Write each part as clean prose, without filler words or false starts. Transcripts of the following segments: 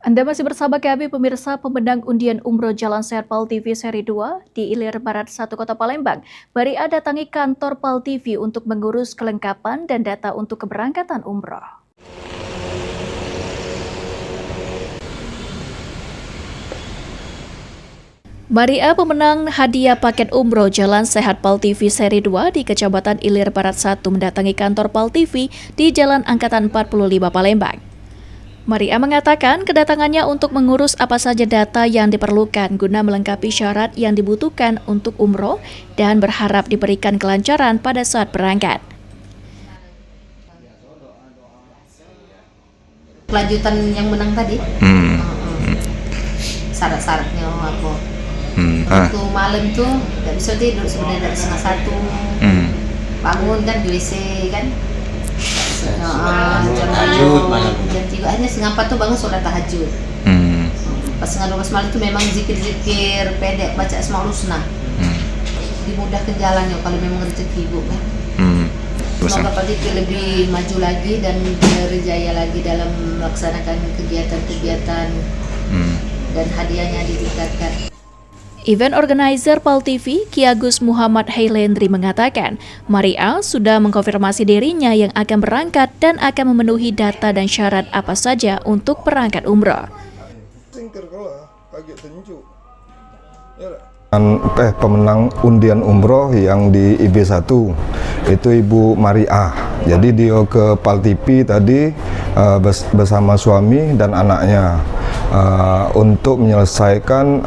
Anda masih bersama kami pemirsa. Pemenang undian umroh Jalan Sehat Pal TV seri 2 di Ilir Barat 1 Kota Palembang, Maria datangi kantor Pal TV untuk mengurus kelengkapan dan data untuk keberangkatan umroh. Maria, pemenang hadiah paket umroh Jalan Sehat Pal TV seri 2 di Kecamatan Ilir Barat 1 mendatangi kantor Pal TV di Jalan Angkatan 45 Palembang. Maria mengatakan kedatangannya untuk mengurus apa saja data yang diperlukan guna melengkapi syarat yang dibutuhkan untuk umroh dan berharap diberikan kelancaran pada saat berangkat. Kelanjutan yang menang tadi, syarat-syaratnya apa? Waktu malam tuh nggak bisa tidur sebenarnya dari setengah 1, bangun kan di WC kan. Jam 3 hanya setengah 4 tuh bangun sholat tahajud. Pas setengah 12 malam tuh memang zikir-zikir pendek baca Asmaul Husna. Dimudahkan jalannya kalau memang rezeki ibu kan. Semoga Pak Diki lebih maju lagi dan berjaya lagi dalam melaksanakan kegiatan-kegiatan dan hadiahnya ditingkatkan. Event organizer Pal TV, Ki Agus Muhammad Hailendri mengatakan, Maria sudah mengkonfirmasi dirinya yang akan berangkat dan akan memenuhi data dan syarat apa saja untuk berangkat umroh. Pemenang undian umroh yang di IB1 itu Ibu Maria. Jadi dia ke Pal TV tadi bersama suami dan anaknya untuk menyelesaikan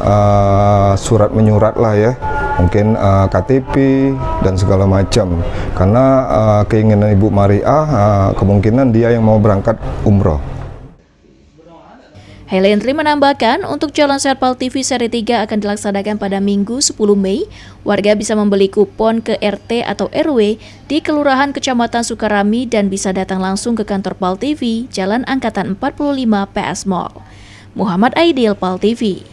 surat menyurat lah ya, mungkin KTP dan segala macam. Karena keinginan Ibu Maria kemungkinan dia yang mau berangkat umroh. Hailendri menambahkan, untuk Jalan Sehat Pal TV seri 3 akan dilaksanakan pada Minggu 10 Mei. Warga bisa membeli kupon ke RT atau RW di Kelurahan Kecamatan Sukarami dan bisa datang langsung ke kantor Pal TV, Jalan Angkatan 45 PS Mall. Muhammad Aidil, Pal TV.